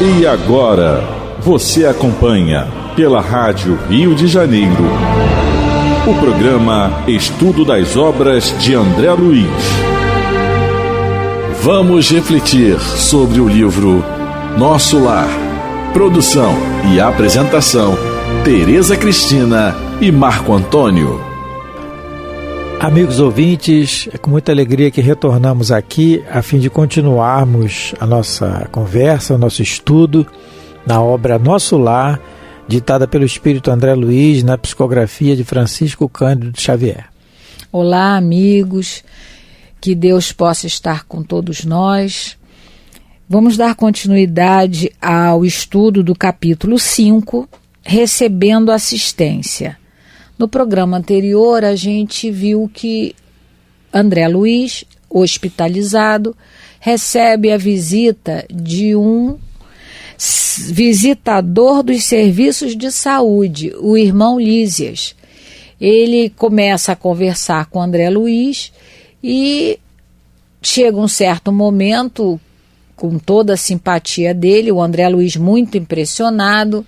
E agora, você acompanha pela Rádio Rio de Janeiro o programa Estudo das Obras de André Luiz. Vamos refletir sobre o livro Nosso Lar. Produção e apresentação, Tereza Cristina e Marco Antônio. Amigos ouvintes, é com muita alegria que retornamos aqui a fim de continuarmos a nossa conversa, o nosso estudo na obra Nosso Lar, ditada pelo Espírito André Luiz, na psicografia de Francisco Cândido Xavier. Olá, amigos, que Deus possa estar com todos nós. Vamos dar continuidade ao estudo do capítulo 5, Recebendo Assistência. No programa anterior, a gente viu que André Luiz, hospitalizado, recebe a visita de um visitador dos serviços de saúde, o irmão Lísias. Ele começa a conversar com André Luiz e chega um certo momento, com toda a simpatia dele, o André Luiz muito impressionado,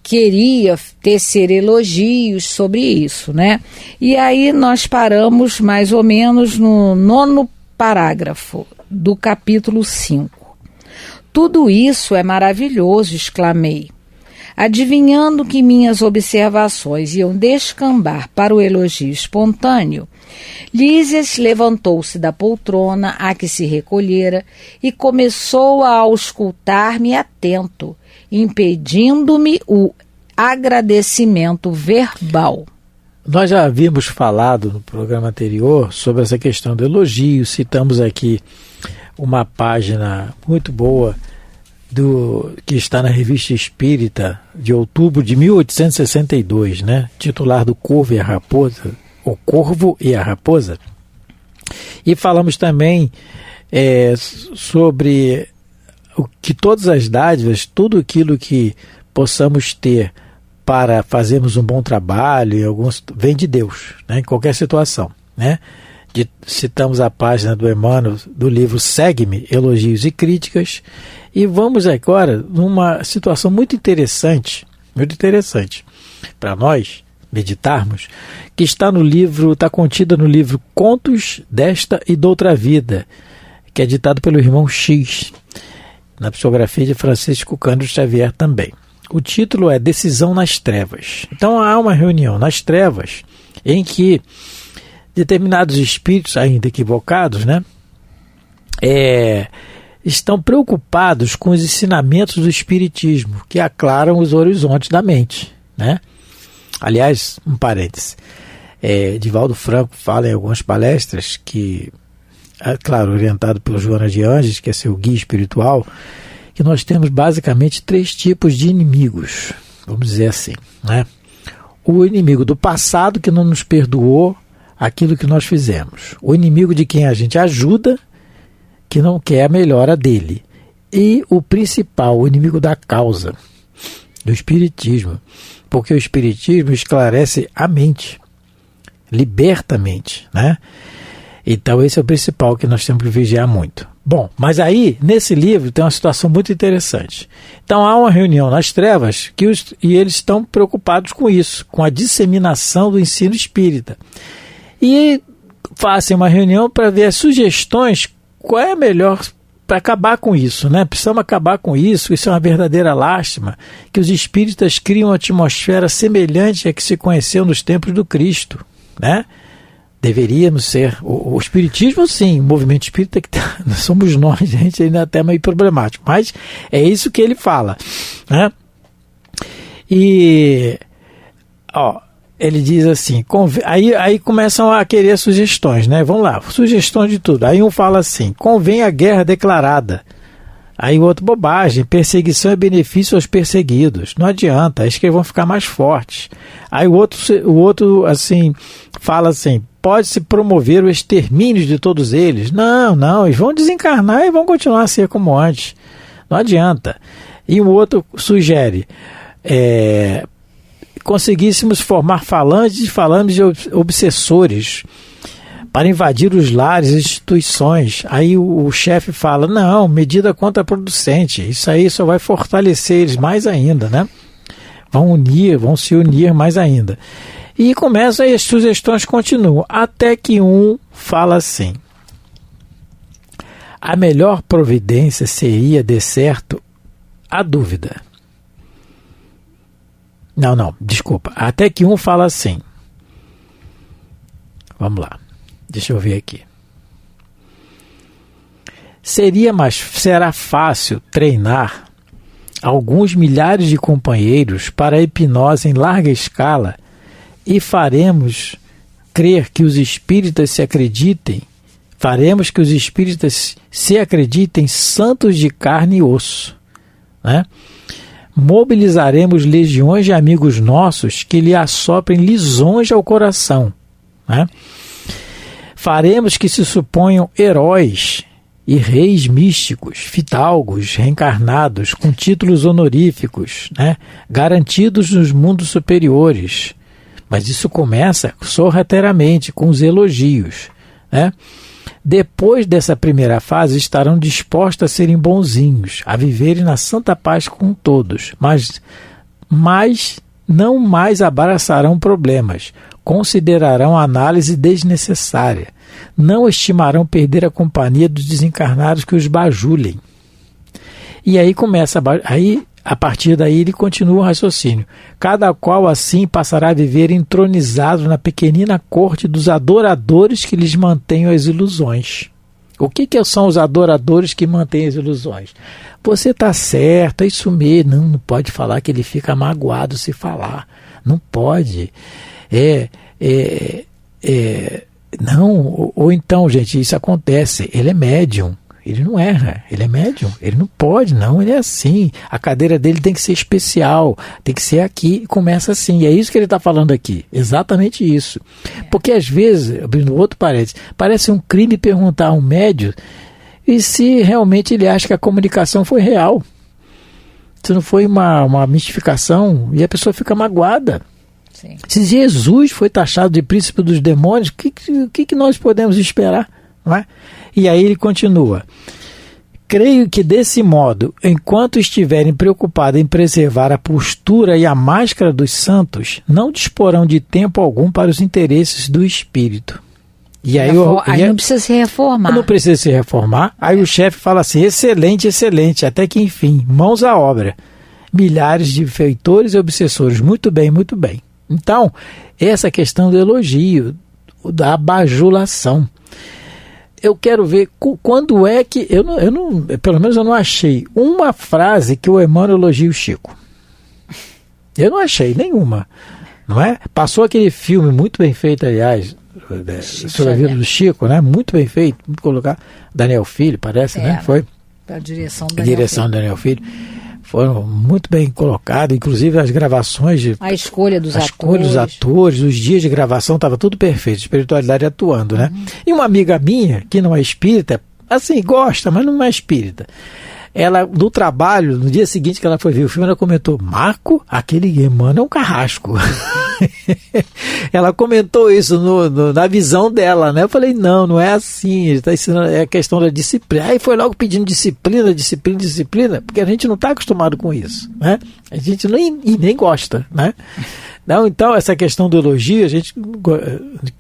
queria tecer elogios sobre isso, né? E aí nós paramos mais ou menos no 9º parágrafo do capítulo 5. Tudo isso é maravilhoso, exclamei. Adivinhando que minhas observações iam descambar para o elogio espontâneo, Lísias levantou-se da poltrona a que se recolhera e começou a auscultar-me atento, impedindo-me o agradecimento verbal. Nós já havíamos falado no programa anterior sobre essa questão do elogio, citamos aqui uma página muito boa que está na Revista Espírita de outubro de 1862, né? Titular do Corvo e a Raposa, O Corvo e a Raposa. E falamos também sobre o que todas as dádivas, tudo aquilo que possamos ter para fazermos um bom trabalho, vem de Deus, né? Em qualquer situação, né? Citamos a página do Emmanuel do livro Segue-me, Elogios e Críticas, e vamos agora numa situação muito interessante para nós meditarmos, que está contida no livro Contos desta e Doutra Vida, que é ditado pelo irmão X, na psicografia de Francisco Cândido Xavier também. O título é Decisão nas Trevas. Então há uma reunião nas trevas em que determinados espíritos, ainda equivocados, né, estão preocupados com os ensinamentos do espiritismo, que aclaram os horizontes da mente, né? Aliás, um parêntese, Divaldo Franco fala em algumas palestras que, claro, orientado pelo Joana de Anjos, que é seu guia espiritual, que nós temos basicamente 3 tipos de inimigos, vamos dizer assim, né? O inimigo do passado, que não nos perdoou aquilo que nós fizemos. O inimigo de quem a gente ajuda, que não quer a melhora dele. E o principal, o inimigo da causa, do espiritismo. Porque o espiritismo esclarece a mente, liberta a mente, né? Então esse é o principal que nós temos que vigiar muito. Bom, mas aí, nesse livro, tem uma situação muito interessante. Então há uma reunião nas trevas e eles estão preocupados com isso, com a disseminação do ensino espírita. E fazem uma reunião para ver as sugestões, qual é a melhor para acabar com isso, né? Precisamos acabar com isso, isso é uma verdadeira lástima, que os espíritas criam uma atmosfera semelhante à que se conheceu nos tempos do Cristo, né? Deveríamos ser, o espiritismo sim, o movimento espírita que somos nós, a gente ainda é até meio problemático, mas é isso que ele fala, né? E, ele diz assim, aí começam a querer sugestões, né? Vamos lá, sugestões de tudo. Aí um fala assim, convém a guerra declarada. Aí o outro, bobagem, perseguição é benefício aos perseguidos. Não adianta, acho que eles vão ficar mais fortes. Aí o outro assim, fala assim, pode-se promover o extermínio de todos eles. Não, eles vão desencarnar e vão continuar a ser como antes. Não adianta. E o outro sugere, conseguíssemos formar falantes e obsessores para invadir os lares e instituições. Aí o chefe fala, não, medida contraproducente, isso aí só vai fortalecer eles mais ainda, né? Vão se unir mais ainda. E começam aí, as sugestões continuam, até que um fala assim: a melhor providência seria, de certo, a dúvida. Desculpa. Até que um fala assim. Vamos lá. Deixa eu ver aqui. Será fácil treinar alguns milhares de companheiros para a hipnose em larga escala e faremos que os espíritas se acreditem santos de carne e osso, né? Mobilizaremos legiões de amigos nossos que lhe assoprem lisonja ao coração, né? Faremos que se suponham heróis e reis místicos, fidalgos reencarnados com títulos honoríficos, né? Garantidos nos mundos superiores. Mas isso começa sorrateiramente com os elogios, né? Depois dessa primeira fase estarão dispostos a serem bonzinhos, a viverem na santa paz com todos, mas não mais abraçarão problemas, considerarão a análise desnecessária, não estimarão perder a companhia dos desencarnados que os bajulem. E aí a partir daí ele continua o raciocínio. Cada qual assim passará a viver entronizado na pequenina corte dos adoradores que lhes mantenham as ilusões. O que são os adoradores que mantêm as ilusões? Você está certo, é isso mesmo. Não pode falar que ele fica magoado se falar. Não pode. Não, ou então, gente, isso acontece. Ele é médium. Ele não erra, ele é médium, ele não pode, não, ele é assim, a cadeira dele tem que ser especial, tem que ser aqui, e começa assim, e é isso que ele está falando aqui, exatamente isso. Porque às vezes, abrindo outro parênteses, parece um crime perguntar a um médium e se realmente ele acha que a comunicação foi real, se não foi uma mistificação, e a pessoa fica magoada. Sim. Se Jesus foi taxado de príncipe dos demônios, o que nós podemos esperar? Não é? E aí ele continua: creio que desse modo, enquanto estiverem preocupados em preservar a postura e a máscara dos santos, não disporão de tempo algum para os interesses do espírito. E aí não precisa se reformar. Não precisa se reformar. Aí o chefe fala assim: excelente, excelente, até que enfim, mãos à obra. Milhares de feitores e obsessores, muito bem, muito bem. Então, essa questão do elogio, da bajulação. Eu quero ver quando é que... pelo menos eu não achei uma frase que o Emmanuel elogie o Chico. Eu não achei nenhuma. Não é? Passou aquele filme muito bem feito, aliás, sobre a vida do Chico, né? Muito bem feito, muito colocado. Daniel Filho, parece, né? Foi a direção do Daniel Filho. Foram muito bem colocados, inclusive as gravações, a escolha dos atores, os dias de gravação, estava tudo perfeito, espiritualidade atuando, né? E uma amiga minha, que não é espírita, assim, gosta, mas não é espírita, ela, no trabalho, no dia seguinte que ela foi ver o filme, ela comentou: Marco, aquele Emmanuel é um carrasco. Ela comentou isso na visão dela, né? Eu falei: não é assim, ele está ensinando, é a questão da disciplina. Aí foi logo pedindo disciplina, porque a gente não está acostumado com isso, né? A gente nem gosta, né? Não, então, essa questão do elogio, a gente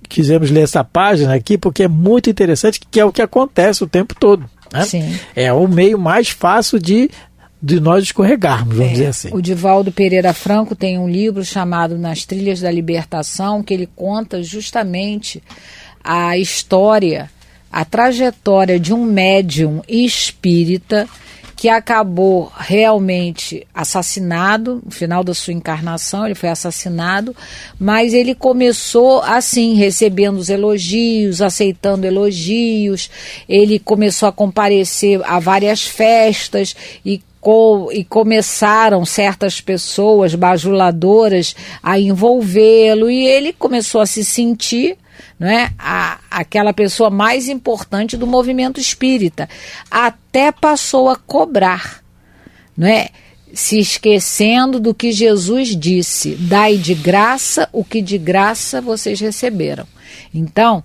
quisemos ler essa página aqui porque é muito interessante, que é o que acontece o tempo todo, né? Sim. É o meio mais fácil de nós escorregarmos, vamos dizer assim. O Divaldo Pereira Franco tem um livro chamado Nas Trilhas da Libertação, que ele conta justamente a história, a trajetória de um médium espírita que acabou realmente assassinado. No final da sua encarnação ele foi assassinado, mas ele começou assim, recebendo os elogios, aceitando elogios. Ele começou a comparecer a várias festas e começaram certas pessoas bajuladoras a envolvê-lo, e ele começou a se sentir, não é, aquela pessoa mais importante do movimento espírita, até passou a cobrar, não é, se esquecendo do que Jesus disse: dai de graça o que de graça vocês receberam. Então,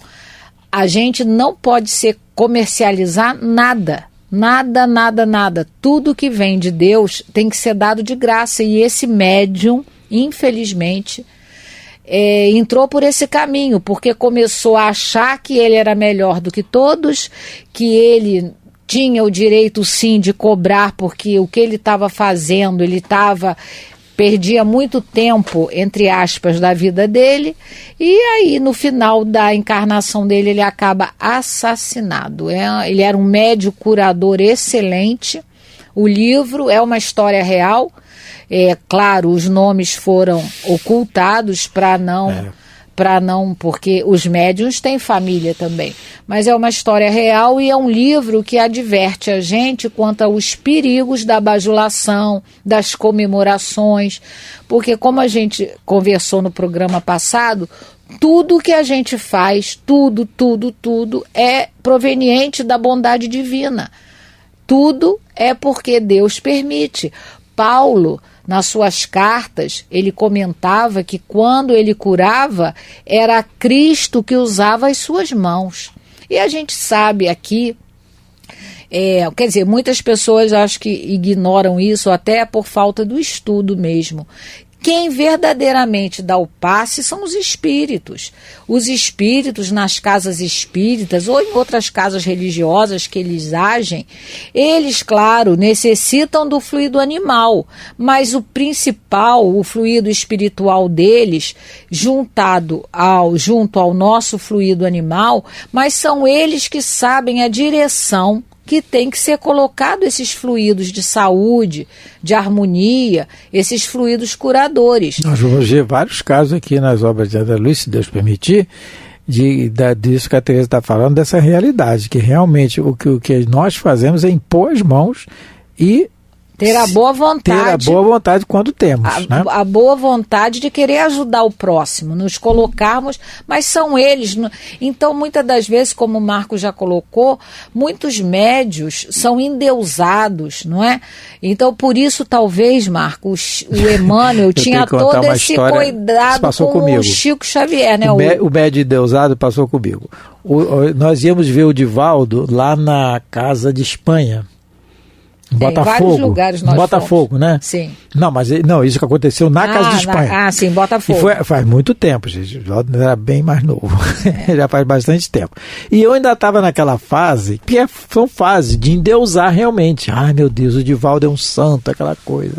A gente não pode comercializar nada. Nada, nada, nada. Tudo que vem de Deus tem que ser dado de graça. E esse médium, infelizmente, entrou por esse caminho, porque começou a achar que ele era melhor do que todos, que ele tinha o direito sim de cobrar, porque o que ele estava fazendo, perdia muito tempo, entre aspas, da vida dele, e aí no final da encarnação dele ele acaba assassinado. Ele era um médium curador excelente. O livro é uma história real. Claro, os nomes foram ocultados para não, porque os médiuns têm família também, mas é uma história real e é um livro que adverte a gente quanto aos perigos da bajulação, das comemorações, porque como a gente conversou no programa passado, tudo que a gente faz, tudo é proveniente da bondade divina, tudo é porque Deus permite. Paulo, nas suas cartas, ele comentava que quando ele curava, era Cristo que usava as suas mãos. E a gente sabe aqui, quer dizer, muitas pessoas acho que ignoram isso até por falta do estudo mesmo. Quem verdadeiramente dá o passe são os espíritos. Os espíritos nas casas espíritas ou em outras casas religiosas que eles agem, eles, claro, necessitam do fluido animal, mas o principal, o fluido espiritual deles, junto ao nosso fluido animal, mas são eles que sabem a direção que tem que ser colocado esses fluidos de saúde, de harmonia, esses fluidos curadores. Nós vamos ver vários casos aqui nas obras de André Luiz, se Deus permitir, disso que a Teresa está falando, dessa realidade, que realmente o que nós fazemos é impor as mãos e ter a boa vontade. Ter a boa vontade quando temos. A boa vontade de querer ajudar o próximo, nos colocarmos, mas são eles. Então, muitas das vezes, como o Marco já colocou, muitos médios são endeusados, não é? Então, por isso, talvez, Marco, o Emmanuel tinha todo esse cuidado com o Chico Xavier, né? O médio endeusado passou comigo. Nós íamos ver o Divaldo lá na Casa de Espanha. Vários lugares nós Botafogo, fomos. Né? Sim. Não, isso que aconteceu na Casa de Espanha. Sim, Botafogo. E faz muito tempo, gente. O era bem mais novo. Já faz bastante tempo. E eu ainda estava naquela fase, que são fases de endeusar realmente. Ai, meu Deus, o Divaldo é um santo, aquela coisa.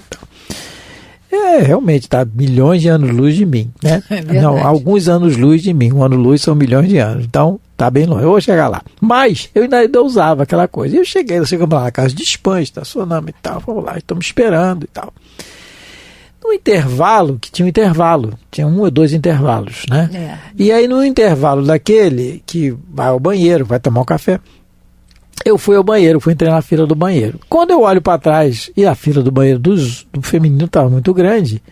Realmente, está milhões de anos-luz de mim, né? Não, alguns anos-luz de mim. Um ano-luz são milhões de anos. Então, tá bem longe. Eu vou chegar lá. Mas, eu ainda usava aquela coisa. E chegamos lá na Casa de Espanha, estacionamos e tal. Vamos lá, estamos esperando e tal. No intervalo, que tinha um intervalo. Tinha 1 ou 2 intervalos, né? E aí, no intervalo daquele que vai ao banheiro, vai tomar um café, eu fui ao banheiro, fui entrar na fila do banheiro. Quando eu olho para trás, e a fila do banheiro do feminino estava muito grande,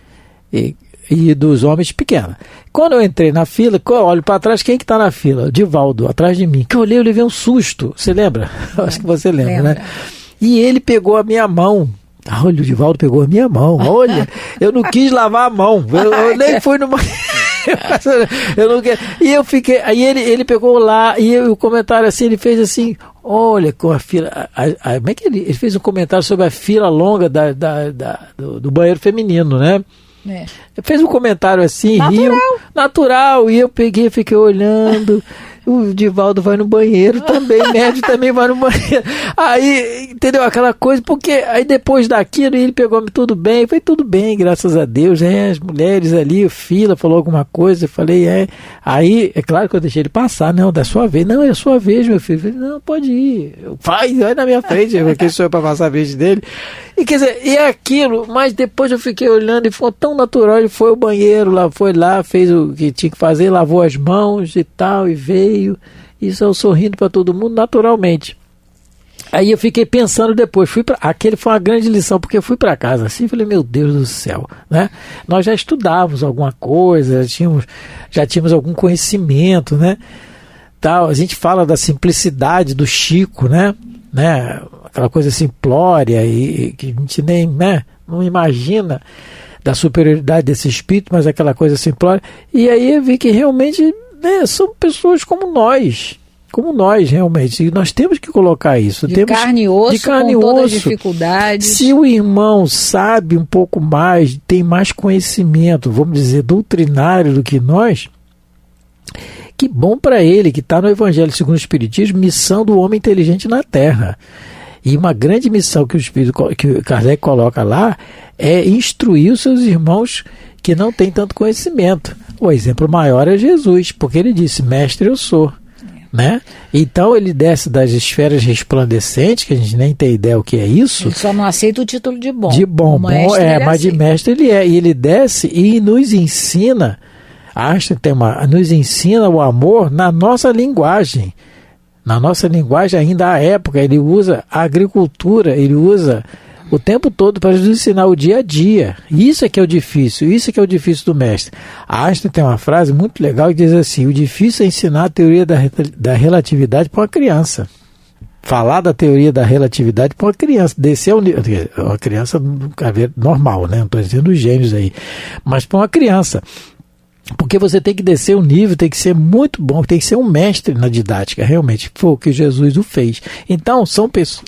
e dos homens pequena. Quando eu entrei na fila, eu olho para trás, quem que está na fila? Divaldo, atrás de mim. Que eu olhei, eu levei um susto. Você lembra? Acho que você lembra, né? E ele pegou a minha mão. Olha, o Divaldo pegou a minha mão. Olha, eu não quis lavar a mão. Eu nem fui no banheiro. Eu não quero. E eu fiquei. Aí ele pegou lá, e o comentário assim, ele fez assim: olha, com a fila. Como é que ele fez um comentário sobre a fila longa do banheiro feminino, né? Ele fez um comentário assim, natural, e eu peguei, fiquei olhando. O Divaldo vai no banheiro também, o médio também vai no banheiro. Aí, entendeu? Aquela coisa, porque aí depois daquilo ele pegou-me tudo bem, foi tudo bem, graças a Deus. As mulheres ali, fila, falou alguma coisa, eu falei, Aí, é claro que eu deixei ele passar, não, da sua vez. Não, é a sua vez, meu filho. Eu falei, não, pode ir. Vai na minha frente, porque sou eu para passar a vez dele. E quer dizer, e é aquilo, mas depois eu fiquei olhando e foi tão natural, ele foi ao banheiro, foi lá, fez o que tinha que fazer, lavou as mãos e tal, e veio, e eu sorrindo para todo mundo naturalmente. Aí eu fiquei pensando depois, aquele foi uma grande lição, porque eu fui para casa assim, falei, meu Deus do céu, né? Nós já estudávamos alguma coisa, já tínhamos algum conhecimento, né? Tal, a gente fala da simplicidade do Chico, né? Aquela coisa simplória e que a gente nem, não imagina da superioridade desse espírito, mas aquela coisa simplória. E aí eu vi que realmente são pessoas como nós, como nós realmente. E nós temos que colocar isso. De carne e osso, com todas as dificuldades. Se o irmão sabe um pouco mais, tem mais conhecimento, vamos dizer, doutrinário do que nós, que bom para ele, que está no Evangelho segundo o Espiritismo, missão do homem inteligente na Terra. E uma grande missão que o Kardec coloca lá é instruir os seus irmãos que não têm tanto conhecimento. O exemplo maior é Jesus, porque ele disse, mestre eu sou. Né? Então ele desce das esferas resplandecentes, que a gente nem tem ideia o que é isso. Ele só não aceita o título de bom. De bom, mas de mestre ele é. E ele desce e nos ensina, nos ensina o amor na nossa linguagem. Na nossa linguagem ainda à época, ele usa a agricultura, ele usa o tempo todo para nos ensinar o dia a dia. Isso é que é o difícil, do mestre. A Einstein tem uma frase muito legal que diz assim, o difícil é ensinar a teoria da relatividade para uma criança. Falar da teoria da relatividade para uma criança, descer ao nível, uma criança normal, né? Não estou dizendo os gênios aí, mas para uma criança. Porque você tem que descer o nível, tem que ser muito bom, tem que ser um mestre na didática, realmente, foi o que Jesus o fez. Então,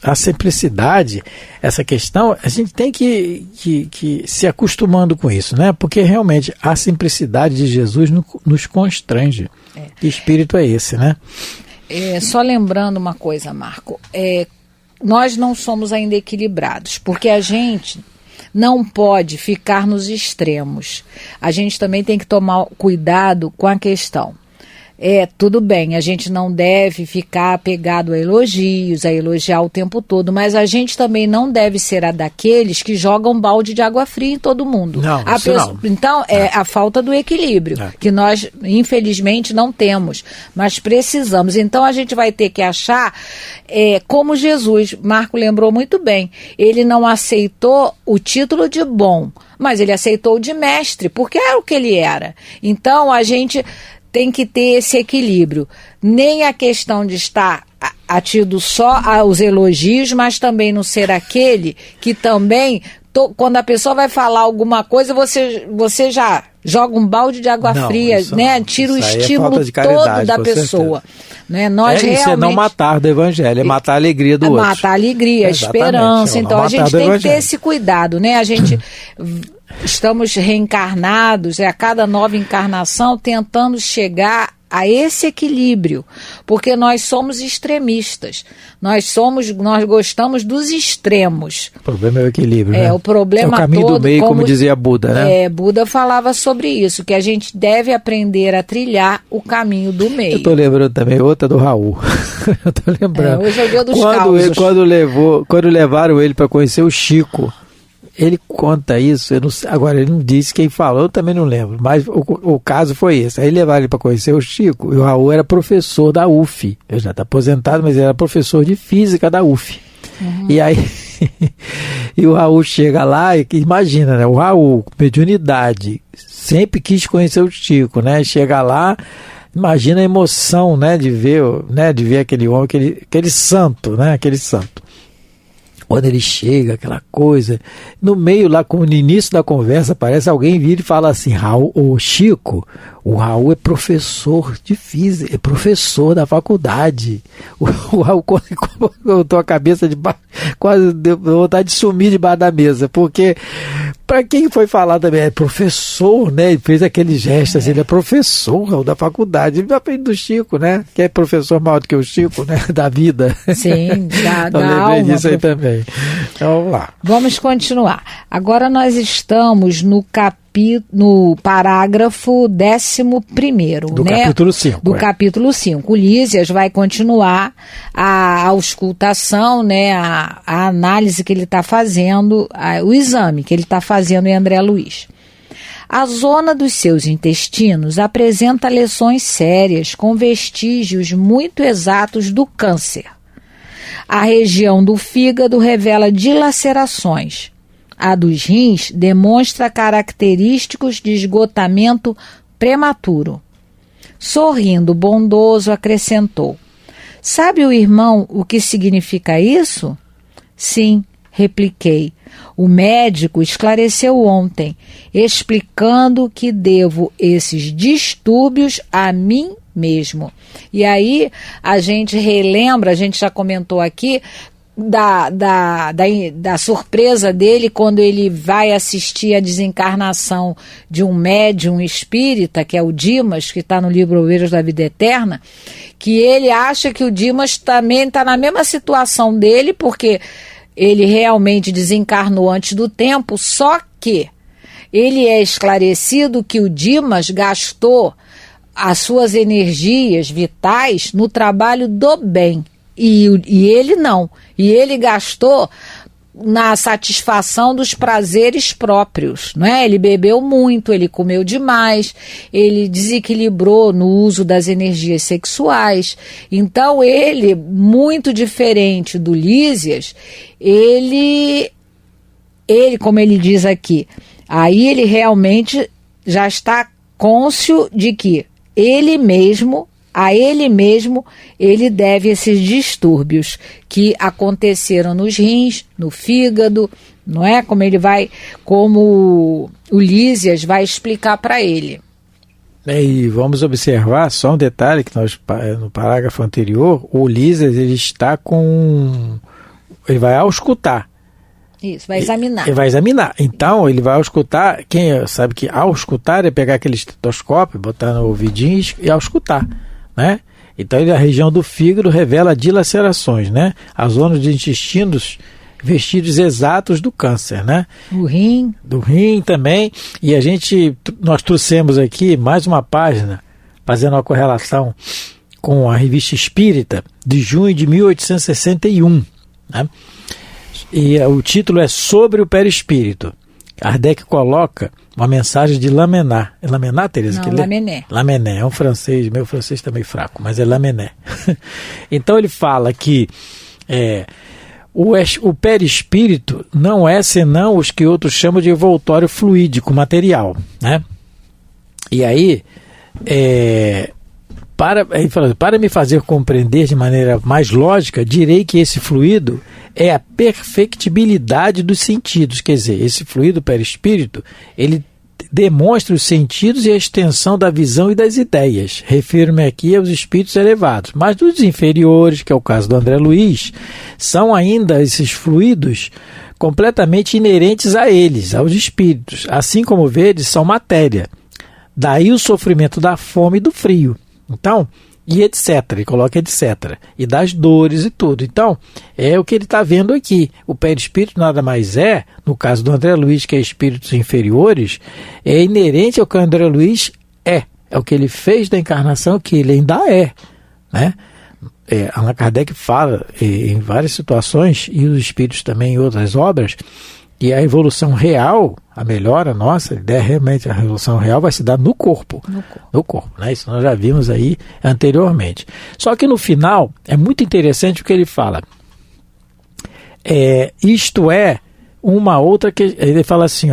a simplicidade, essa questão, a gente tem que se acostumando com isso, né? Porque realmente a simplicidade de Jesus nos constrange. Que espírito é esse, né? Só lembrando uma coisa, Marco, nós não somos ainda equilibrados, porque a gente não pode ficar nos extremos. A gente também tem que tomar cuidado com a questão. Tudo bem, a gente não deve ficar apegado a elogios, a elogiar o tempo todo, mas a gente também não deve ser daqueles que jogam balde de água fria em todo mundo. Não, não. Então, a falta do equilíbrio, que nós, infelizmente, não temos, mas precisamos. Então, a gente vai ter que achar, como Jesus, Marco lembrou muito bem, ele não aceitou o título de bom, mas ele aceitou o de mestre, porque era o que ele era. Então, a gente tem que ter esse equilíbrio. Nem a questão de estar atido só aos elogios, mas também não ser aquele que também, quando a pessoa vai falar alguma coisa, você já joga um balde de água fria, né? Tira o estímulo todo da pessoa. Né? Nós realmente, isso é não matar do Evangelho, é matar a alegria do outro. Matar a alegria, a esperança. Então a gente tem que ter esse cuidado, né? A gente estamos reencarnados, a cada nova encarnação, tentando chegar a esse equilíbrio, porque nós somos extremistas, nós gostamos dos extremos. O problema é o equilíbrio, né? O problema é o caminho todo, do meio, como dizia Buda, né? Buda falava sobre isso, que a gente deve aprender a trilhar o caminho do meio. Eu estou lembrando também outra do Raul. Eu estou lembrando. Hoje é o dia dos causos. Quando levaram ele para conhecer o Chico, ele conta isso, eu não sei, agora ele não disse quem falou, eu também não lembro, mas o caso foi esse. Aí levaram ele para conhecer o Chico, e o Raul era professor da UF, ele já está aposentado, mas ele era professor de física da UF. E aí, e o Raul chega lá, e imagina, né, o Raul, com mediunidade, sempre quis conhecer o Chico, né, chega lá, imagina a emoção, né, de ver aquele homem, aquele santo, né, aquele santo. Quando ele chega, aquela coisa, no meio lá, como no início da conversa, parece alguém vir e fala assim, Raul, Chico, o Raul é professor de física, é professor da faculdade. O Raul botou a cabeça quase deu vontade de sumir debaixo da mesa, porque para quem foi falar também, é professor, né? Ele fez aquele gesto assim, ele é professor da faculdade, ele aprende do Chico, né? Que é professor maior do que o Chico, né? Da vida. Sim, da lembrei alma. Disso aí também. Então, vamos lá. Vamos continuar. Agora nós estamos no parágrafo 11º, do capítulo 5. Do capítulo 5. O Lísias vai continuar a auscultação, né, a análise que ele está fazendo, o exame que ele está fazendo em André Luiz. A zona dos seus intestinos apresenta lesões sérias com vestígios muito exatos do câncer. A região do fígado revela dilacerações. A dos rins demonstra característicos de esgotamento prematuro. Sorrindo bondoso, acrescentou: sabe o irmão o que significa isso? Sim, repliquei. O médico esclareceu ontem, explicando que devo esses distúrbios a mim mesmo. E aí a gente relembra, a gente já comentou aqui, da surpresa dele quando ele vai assistir a desencarnação de um médium espírita, que é o Dimas, que está no livro Ovelhas da Vida Eterna, que ele acha que o Dimas também está na mesma situação dele, porque ele realmente desencarnou antes do tempo, só que ele é esclarecido que o Dimas gastou as suas energias vitais no trabalho do bem. E ele não. E ele gastou na satisfação dos prazeres próprios, não é? Ele bebeu muito, ele comeu demais, ele desequilibrou no uso das energias sexuais. Então ele, muito diferente do Lísias, ele, como ele diz aqui, aí ele realmente já está cônscio de que a ele mesmo, ele deve esses distúrbios que aconteceram nos rins, no fígado, não é? Como o Lísias vai explicar para ele. E vamos observar só um detalhe, que no parágrafo anterior, o Lísias, ele vai auscultar. Isso, vai examinar. Ele vai examinar. Então, ele vai auscultar. Quem sabe que auscultar é pegar aquele estetoscópio, botar no ouvidinho e auscultar, né? Então, a região do fígado revela dilacerações, né? As zonas de intestinos, vestígios exatos do câncer, né? Do rim também. E nós trouxemos aqui mais uma página, fazendo uma correlação com a Revista Espírita, de junho de 1861, né? E o título é Sobre o Perispírito. Kardec coloca uma mensagem de Lamennais. É Lamennais, Tereza? Não, Lamennais. Lamennais, é um francês, meu francês está meio fraco, mas é Lamennais. Então ele fala que o perispírito não é senão os que outros chamam de envoltório fluídico material, né? E aí, para me fazer compreender de maneira mais lógica, direi que esse fluido é a perfectibilidade dos sentidos. Quer dizer, esse fluido perispírito, ele demonstra os sentidos e a extensão da visão e das ideias. Refiro-me aqui aos espíritos elevados. Mas dos inferiores, que é o caso do André Luiz, são ainda esses fluidos completamente inerentes a eles, aos espíritos. Assim como vedes, são matéria. Daí o sofrimento da fome e do frio. Então, e etc, ele coloca etc, e das dores e tudo. Então, é o que ele está vendo aqui. O perispírito nada mais no caso do André Luiz, que é espíritos inferiores, é inerente ao que o André Luiz é o que ele fez da encarnação, que ele ainda né? Allan Kardec fala em várias situações, e os espíritos também em outras obras, que a evolução real, a melhora nossa, a ideia realmente, a evolução real vai se dar no corpo. No corpo, né? Isso nós já vimos aí anteriormente. Só que no final, é muito interessante o que ele fala. Isto é uma outra que... Ele fala assim,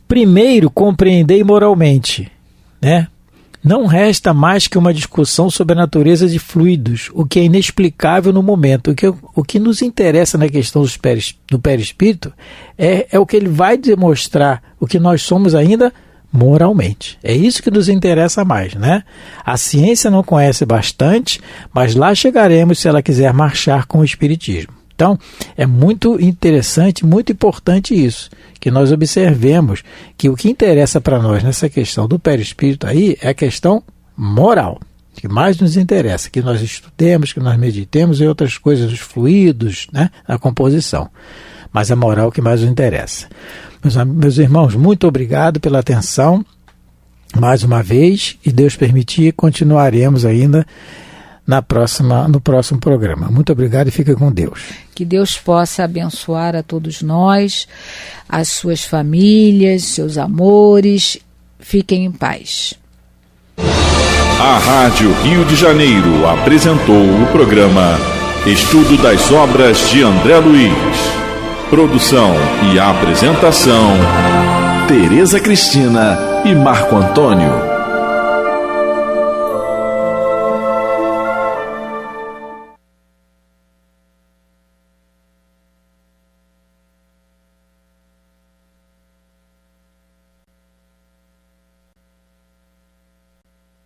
primeiro, compreendei moralmente, né? Não resta mais que uma discussão sobre a natureza de fluidos, o que é inexplicável no momento. O que nos interessa na questão do perispírito é o que ele vai demonstrar, o que nós somos ainda moralmente. É isso que nos interessa mais, né? A ciência não conhece bastante, mas lá chegaremos se ela quiser marchar com o espiritismo. Então, é muito interessante, muito importante isso, que nós observemos que o que interessa para nós nessa questão do perispírito aí é a questão moral, que mais nos interessa, que nós estudemos, que nós meditemos e outras coisas, os fluidos, né, a composição. Mas a moral é o que mais nos interessa. Meus irmãos, muito obrigado pela atenção, mais uma vez, e Deus permitir, continuaremos ainda no próximo programa. Muito obrigado e fica com Deus. Que Deus possa abençoar a todos nós, as suas famílias, seus amores. Fiquem em paz. A Rádio Rio de Janeiro apresentou o programa Estudo das Obras de André Luiz. Produção e apresentação, Tereza Cristina e Marco Antônio.